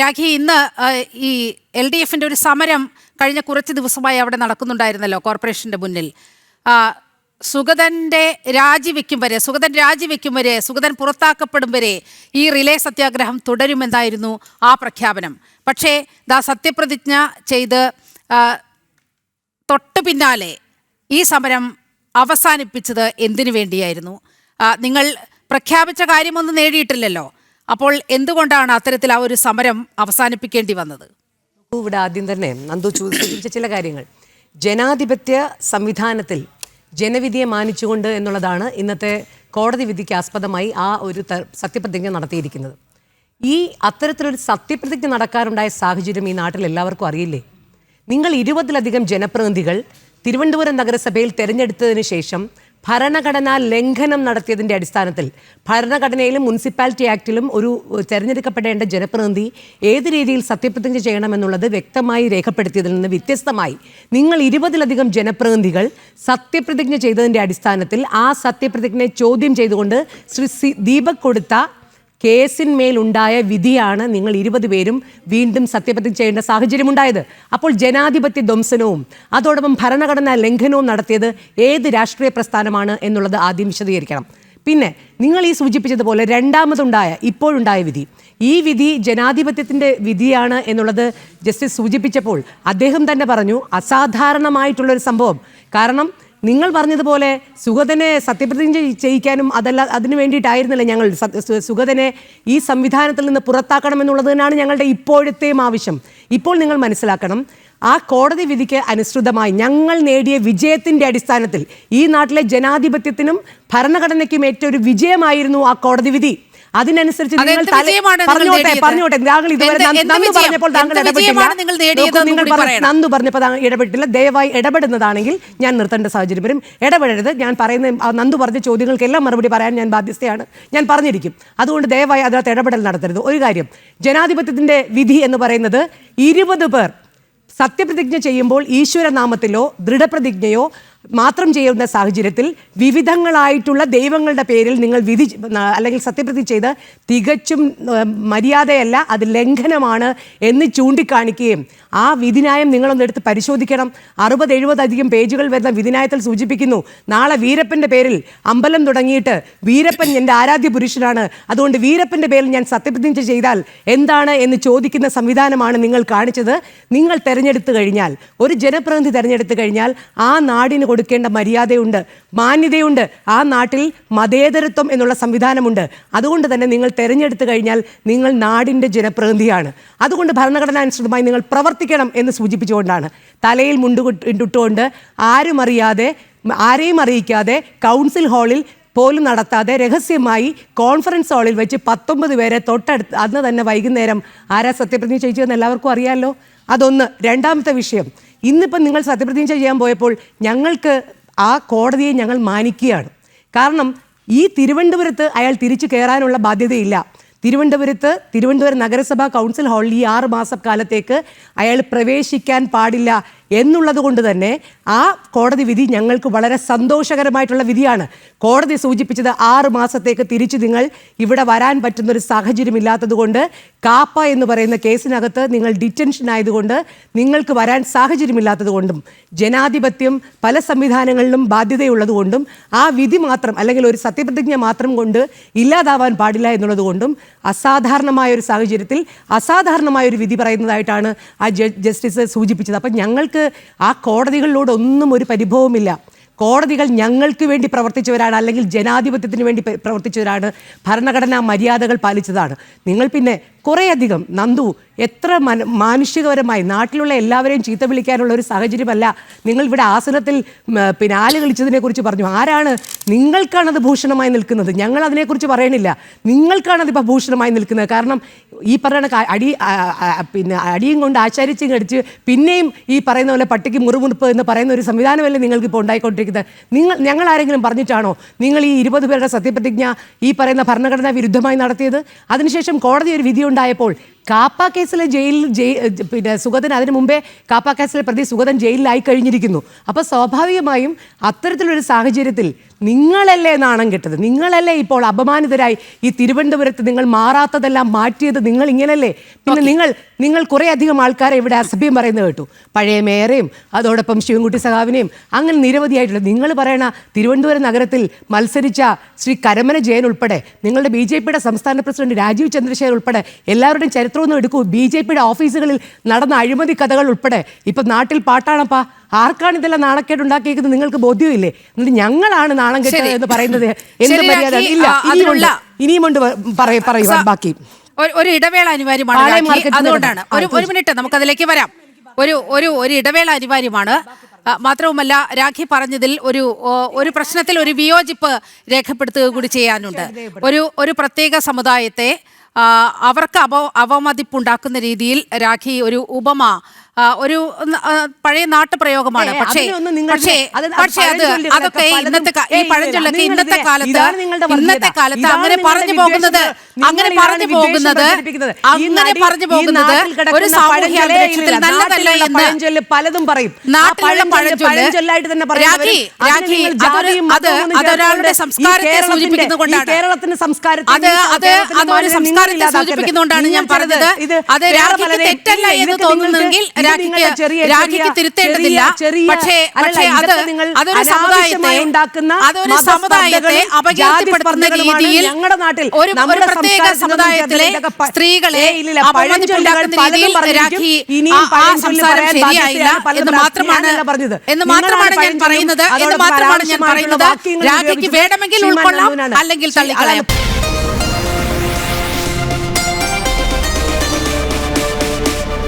രാഖി, ഇന്ന് ഈ LDF-ന്റെ ഒരു സമരം കഴിഞ്ഞ കുറച്ച് ദിവസമായി അവിടെ നടക്കുന്നുണ്ടായിരുന്നല്ലോ കോർപ്പറേഷന്റെ മുന്നിൽ. സുഗതന്റെ രാജിവെക്കും വരെ, സുഗതൻ പുറത്താക്കപ്പെടും വരെ ഈ റിലേ സത്യാഗ്രഹം തുടരുമെന്നായിരുന്നു ആ പ്രഖ്യാപനം. പക്ഷേ സത്യപ്രതിജ്ഞ ചെയ്ത് തൊട്ടു പിന്നാലെ ഈ സമരം അവസാനിപ്പിച്ചത് എന്തിനു വേണ്ടിയായിരുന്നു? നിങ്ങൾ പ്രഖ്യാപിച്ച കാര്യമൊന്നും നേടിയിട്ടില്ലല്ലോ. അപ്പോൾ എന്തുകൊണ്ടാണ് അത്തരത്തിൽ ആ ഒരു സമരം അവസാനിപ്പിക്കേണ്ടി വന്നത്? ഇവിടെ ആദ്യം തന്നെ നന്ദു സൂചിപ്പിച്ച ചില കാര്യങ്ങൾ, ജനാധിപത്യ സംവിധാനത്തിൽ ജനവിധിയെ മാനിച്ചുകൊണ്ട് എന്നുള്ളതാണ് ഇന്നത്തെ കോടതി വിധിക്ക് ആസ്പദമായി ആ ഒരു സത്യപ്രതിജ്ഞ നടത്തിയിരിക്കുന്നത്. ഈ അത്തരത്തിലൊരു സത്യപ്രതിജ്ഞ നടക്കാറുണ്ടായ സാഹചര്യം ഈ നാട്ടിൽ എല്ലാവർക്കും അറിയില്ലേ? നിങ്ങൾ 20-ലധികം ജനപ്രതിനിധികൾ തിരുവനന്തപുരം നഗരസഭയിൽ തെരഞ്ഞെടുത്തതിന് ശേഷം ഭരണഘടനാ ലംഘനം നടത്തിയതിൻ്റെ അടിസ്ഥാനത്തിൽ ഭരണഘടനയിലും മുനിസിപ്പാലിറ്റി ആക്ടിലും ഒരു തെരഞ്ഞെടുക്കപ്പെടേണ്ട ജനപ്രതിനിധി ഏത് രീതിയിൽ സത്യപ്രതിജ്ഞ ചെയ്യണമെന്നുള്ളത് വ്യക്തമായി രേഖപ്പെടുത്തിയതിൽ നിന്ന് വ്യത്യസ്തമായി നിങ്ങൾ 20-ലധികം ജനപ്രതിനിധികൾ സത്യപ്രതിജ്ഞ ചെയ്തതിൻ്റെ അടിസ്ഥാനത്തിൽ ആ സത്യപ്രതിജ്ഞയെ ചോദ്യം ചെയ്തുകൊണ്ട് ശ്രീ ദീപക് കൊടുത്ത കേസിന്മേലുണ്ടായ വിധിയാണ് നിങ്ങൾ 20 പേരും വീണ്ടും സത്യപ്രതിജ്ഞ ചെയ്യേണ്ട സാഹചര്യമുണ്ടായത്. അപ്പോൾ ജനാധിപത്യ ധ്വംസനവും അതോടൊപ്പം ഭരണഘടനാ ലംഘനവും നടത്തിയത് ഏത് രാഷ്ട്രീയ പ്രസ്ഥാനമാണ് എന്നുള്ളത് ആദ്യം വിശദീകരിക്കണം. പിന്നെ നിങ്ങൾ ഈ സൂചിപ്പിച്ചതുപോലെ ഇപ്പോഴുണ്ടായ വിധി, ഈ വിധി ജനാധിപത്യത്തിൻ്റെ വിധിയാണ് എന്നുള്ളത് ജസ്റ്റിസ് സൂചിപ്പിച്ചപ്പോൾ അദ്ദേഹം തന്നെ പറഞ്ഞു അസാധാരണമായിട്ടുള്ളൊരു സംഭവം. കാരണം നിങ്ങൾ പറഞ്ഞതുപോലെ സുഗതനെ സത്യപ്രതിജ്ഞ ചെയ്യിക്കാനും അതിനു വേണ്ടിയിട്ടായിരുന്നില്ല ഞങ്ങൾ സുഗതനെ ഈ സംവിധാനത്തിൽ നിന്ന് പുറത്താക്കണമെന്നുള്ളത് തന്നെയാണ് ഞങ്ങളുടെ ഇപ്പോഴത്തെയും ആവശ്യം. ഇപ്പോൾ നിങ്ങൾ മനസ്സിലാക്കണം, ആ കോടതി വിധിക്ക് അനുസൃതമായി ഞങ്ങൾ നേടിയ വിജയത്തിൻ്റെ അടിസ്ഥാനത്തിൽ ഈ നാട്ടിലെ ജനാധിപത്യത്തിനും ഭരണഘടനയ്ക്കും ഏറ്റവും ഒരു വിജയമായിരുന്നു ആ കോടതി വിധി. അതിനനുസരിച്ച് നിങ്ങൾ പറഞ്ഞോട്ടെ താങ്കൾ ഇതുവരെ നന്ദു പറഞ്ഞപ്പോൾ താങ്കൾ ഇടപെട്ടില്ല. ദയവായി ഇടപെടുന്നതാണെങ്കിൽ ഞാൻ നിർത്തേണ്ട സാഹചര്യം വരും. ഇടപെടരുത്. ഞാൻ പറയുന്ന നന്ദു പറഞ്ഞ ചോദ്യങ്ങൾക്കെല്ലാം മറുപടി പറയാൻ ഞാൻ ബാധ്യസ്ഥയാണ്. ഞാൻ പറഞ്ഞിരിക്കും. അതുകൊണ്ട് ദയവായി അതിനകത്ത് ഇടപെടൽ നടത്തരുത്. ഒരു കാര്യം, ജനാധിപത്യത്തിൻ്റെ വിധി എന്ന് പറയുന്നത് 20 പേർ സത്യപ്രതിജ്ഞ ചെയ്യുമ്പോൾ ഈശ്വരനാമത്തിലോ ദൃഢപ്രതിജ്ഞയോ മാത്രം ചെയ്യുന്ന സാഹചര്യത്തിൽ വിവിധങ്ങളായിട്ടുള്ള ദൈവങ്ങളുടെ പേരിൽ നിങ്ങൾ വിധി അല്ലെങ്കിൽ സത്യപ്രതിജ്ഞ ചെയ്ത് തികച്ചും മര്യാദയല്ല, അത് ലംഘനമാണ് എന്ന് ചൂണ്ടിക്കാണിക്കുകയും ആ വിധിന്യായം നിങ്ങളൊന്നെടുത്ത് പരിശോധിക്കണം. 60-70 അധികം പേജുകൾ വരുന്ന വിധിന്യായത്തിൽ സൂചിപ്പിക്കുന്നു, നാളെ വീരപ്പൻ്റെ പേരിൽ അമ്പലം തുടങ്ങിയിട്ട് വീരപ്പൻ എൻ്റെ ആരാധ്യ പുരുഷനാണ്, അതുകൊണ്ട് വീരപ്പൻ്റെ പേരിൽ ഞാൻ സത്യപ്രതിജ്ഞ ചെയ്താൽ എന്താണ് എന്ന് ചോദിക്കുന്ന സംവിധാനമാണ് നിങ്ങൾ കാണിച്ചത്. നിങ്ങൾ തെരഞ്ഞെടുത്തു കഴിഞ്ഞാൽ, ഒരു ജനപ്രതിനിധി തെരഞ്ഞെടുത്തു കഴിഞ്ഞാൽ ആ നാടിന് കൊടുക്കേണ്ട മര്യാദയുണ്ട്, മാന്യതയുണ്ട്. ആ നാട്ടിൽ മതേതരത്വം എന്നുള്ള സംവിധാനമുണ്ട്. അതുകൊണ്ട് തന്നെ നിങ്ങൾ തെരഞ്ഞെടുത്തു കഴിഞ്ഞാൽ നിങ്ങൾ നാടിൻ്റെ ജനപ്രതിനിധിയാണ്. അതുകൊണ്ട് ഭരണഘടനാനുസൃതമായി നിങ്ങൾ പ്രവർത്തിക്കണം എന്ന് സൂചിപ്പിച്ചുകൊണ്ടാണ് തലയിൽ മുണ്ടുകൊണ്ടിട്ടുകൊണ്ട് ആരെയും അറിയിക്കാതെ കൗൺസിൽ ഹാളിൽ പോലും നടത്താതെ രഹസ്യമായി കോൺഫറൻസ് ഹാളിൽ വെച്ച് 19 പേരെ തൊട്ടടുത്ത് അന്ന് തന്നെ വൈകുന്നേരം ആരാ സത്യപ്രതിജ്ഞ ചെയ്യിച്ചതെന്ന് എല്ലാവർക്കും അറിയാമല്ലോ. അതൊന്ന്. രണ്ടാമത്തെ വിഷയം, ഇന്നിപ്പം നിങ്ങൾ സത്യപ്രതിജ്ഞ ചെയ്യാൻ പോയപ്പോൾ ഞങ്ങൾക്ക് ആ കോടതിയെ ഞങ്ങൾ മാനിക്കുകയാണ്. കാരണം ഈ തിരുവനന്തപുരത്ത് അയാൾ തിരിച്ചു കയറാനുള്ള ബാധ്യതയില്ല. തിരുവനന്തപുരം നഗരസഭാ കൗൺസിൽ ഹാളിൽ ഈ 6 മാസക്കാലത്തേക്ക് അയാൾ പ്രവേശിക്കാൻ പാടില്ല എന്നുള്ളത് കൊണ്ട് തന്നെ ആ കോടതി വിധി ഞങ്ങൾക്ക് വളരെ സന്തോഷകരമായിട്ടുള്ള വിധിയാണ്. കോടതി സൂചിപ്പിച്ചത് 6 മാസത്തേക്ക് തിരിച്ച് നിങ്ങൾ ഇവിടെ വരാൻ പറ്റുന്നൊരു സാഹചര്യമില്ലാത്തത് കൊണ്ട്, കാപ്പ എന്ന് പറയുന്ന കേസിനകത്ത് നിങ്ങൾ ഡിറ്റൻഷൻ ആയതുകൊണ്ട് നിങ്ങൾക്ക് വരാൻ സാഹചര്യമില്ലാത്തത് കൊണ്ടും, ജനാധിപത്യം പല സംവിധാനങ്ങളിലും ബാധ്യതയുള്ളതുകൊണ്ടും ആ വിധി മാത്രം അല്ലെങ്കിൽ ഒരു സത്യപ്രതിജ്ഞ മാത്രം കൊണ്ട് ഇല്ലാതാവാൻ പാടില്ല എന്നുള്ളത് കൊണ്ടും അസാധാരണമായ ഒരു സാഹചര്യത്തിൽ അസാധാരണമായൊരു വിധി പറയുന്നതായിട്ടാണ് ആ ജസ്റ്റിസ് സൂചിപ്പിച്ചത്. അപ്പം ഞങ്ങൾക്ക് ആ കോടതികളിലോടൊന്നും ഒരു പരിഭവമില്ല. കോടതികൾ ഞങ്ങൾക്ക് വേണ്ടി പ്രവർത്തിച്ചവരാണ്, അല്ലെങ്കിൽ ജനാധിപത്യത്തിന് വേണ്ടി പ്രവർത്തിച്ചവരാണ്, ഭരണഘടനാ മര്യാദകൾ പാലിച്ചതാണ്. നിങ്ങൾ പിന്നെ കുറേയധികം നന്ദു എത്ര മാനുഷികപരമായി നാട്ടിലുള്ള എല്ലാവരെയും ചീത്ത വിളിക്കാനുള്ള ഒരു സാഹചര്യമല്ല. നിങ്ങൾ ഇവിടെ ആസനത്തിൽ ആല് കളിച്ചതിനെ കുറിച്ച് പറഞ്ഞു. ആരാണ്? നിങ്ങൾക്കാണത് ഭൂഷണമായി നിൽക്കുന്നത്. ഞങ്ങൾ അതിനെക്കുറിച്ച് പറയണില്ല. നിങ്ങൾക്കാണതിപ്പോൾ ഭൂഷണമായി നിൽക്കുന്നത്. കാരണം ഈ പറയുന്ന അടിയും കൊണ്ട് ആശാരിച്ചും കടിച്ച് പിന്നെയും ഈ പറയുന്ന പോലെ പട്ടിക്ക് മുറിമുറുപ്പ് എന്ന് പറയുന്ന ഒരു സംവിധാനമല്ലേ നിങ്ങൾക്കിപ്പോൾ ഉണ്ടായിക്കൊണ്ടിരിക്കുന്നത്. ഞങ്ങൾ ആരെങ്കിലും പറഞ്ഞിട്ടാണോ നിങ്ങൾ ഈ 20 പേരുടെ സത്യപ്രതിജ്ഞ ഈ പറയുന്ന ഭരണഘടനാ വിരുദ്ധമായി നടത്തിയത്? അതിനുശേഷം കോടതി ഒരു വിധി ഉണ്ടായപ്പോൾ കാപ്പ കേസിലെ പിന്നെ സുഗതൻ അതിനു മുമ്പേ കാപ്പ കേസിലെ പ്രതി സുഗതൻ ജയിലിലായി കഴിഞ്ഞിരിക്കുന്നു. അപ്പോൾ സ്വാഭാവികമായും അത്തരത്തിലൊരു സാഹചര്യത്തിൽ നിങ്ങളല്ലേ നാണം കെട്ടത്? നിങ്ങളല്ലേ ഇപ്പോൾ അപമാനിതരായി ഈ തിരുവനന്തപുരത്ത് നിങ്ങൾ മാറാത്തതെല്ലാം മാറ്റിയത്? നിങ്ങൾ ഇങ്ങനല്ലേ? പിന്നെ നിങ്ങൾ കുറേ അധികം ആൾക്കാരെ ഇവിടെ അസഭ്യം പറയുന്നത് കേട്ടു. പഴയ മേയറേയും അതോടൊപ്പം ശിവൻകുട്ടി സഖാവിനെയും അങ്ങനെ നിരവധിയായിട്ടുള്ള നിങ്ങൾ പറയണ തിരുവനന്തപുരം നഗരത്തിൽ മത്സരിച്ച ശ്രീ കരമന ജയൻ ഉൾപ്പെടെ നിങ്ങളുടെ BJPയുടെ സംസ്ഥാന പ്രസിഡന്റ് രാജീവ് ചന്ദ്രശേഖർ ഉൾപ്പെടെ എല്ലാവരുടെയും ചരിത്രമൊന്നും എടുക്കൂ. BJPയുടെ ഓഫീസുകളിൽ നടന്ന അഴിമതി കഥകൾ ഉൾപ്പെടെ ഇപ്പം നാട്ടിൽ പാട്ടാണപ്പാ. ആർക്കാണ് ഇതെല്ലാം നാണക്കേടുണ്ടാക്കിയിരിക്കുന്നത് നിങ്ങൾക്ക് ബോധ്യമില്ലേ? എന്നിട്ട് ഞങ്ങളാണ് നാണം കെട്ടത് എന്ന് പറയുന്നത് എന്ത് മര്യാദ? ഇല്ല, ഇനിയുമുണ്ട് പറയുവാൻ ബാക്കി. ഒരു ഇടവേള അനിവാര്യമാണ്. അതുകൊണ്ടാണ് ഒരു മിനിറ്റ് നമുക്കതിലേക്ക് വരാം. ഒരു ഇടവേള അനിവാര്യമാണ്. മാത്രവുമല്ല, രാഖി പറഞ്ഞതിൽ ഒരു പ്രശ്നത്തിൽ ഒരു വിയോജിപ്പ് രേഖപ്പെടുത്തുക കൂടി ചെയ്യാനുണ്ട്. ഒരു പ്രത്യേക സമുദായത്തെ അവർക്ക് അവമതിപ്പുണ്ടാക്കുന്ന രീതിയിൽ രാഖി ഒരു ഉപമ ഒരു പഴയ നാട്ടുപ്രയോഗമാണ്. പക്ഷേ അതൊക്കെ ഈ പഴഞ്ചൊല്ലൊക്കെ ഇന്നത്തെ കാലത്ത് അങ്ങനെ പറഞ്ഞു പോകുന്നത് ഒരു സാമൂഹ്യ അന്തരീക്ഷത്തിൽ നല്ലതല്ല എന്ന് പലതും പറയും. നാട്ടിലുള്ള പഴഞ്ചൊല്ലായിട്ട് അതൊരാളുടെ സംസ്കാരത്തെ സൂചിപ്പിക്കുന്നതുകൊണ്ടാണ്. കേരളത്തിന്റെ അതൊരു സംസ്കാരത്തെ സൂചിപ്പിക്കുന്നതുകൊണ്ടാണ് ഞാൻ പറഞ്ഞത്. അത് രാഖിക്ക് തെറ്റല്ല എന്ന് തോന്നുന്നെങ്കിൽ രാഖിക്ക് തിരുത്തേണ്ടതില്ല. പക്ഷേ അതൊരു സമുദായത്തെ അപകീർത്തിപ്പെടുത്തുന്ന രീതിയിൽ ഒരു പ്രത്യേക സമുദായത്തിലെ സ്ത്രീകളെ അപമാനിച്ചുണ്ടാക്കുന്ന രീതിയിൽ രാഖി ആ സംസാരം ശരിയായില്ല എന്ന് മാത്രമാണ് ഞാൻ പറയുന്നത്. രാഖിക്ക് വേണമെങ്കിൽ ഉൾക്കൊള്ളാം, അല്ലെങ്കിൽ തള്ളിക്കളയാം.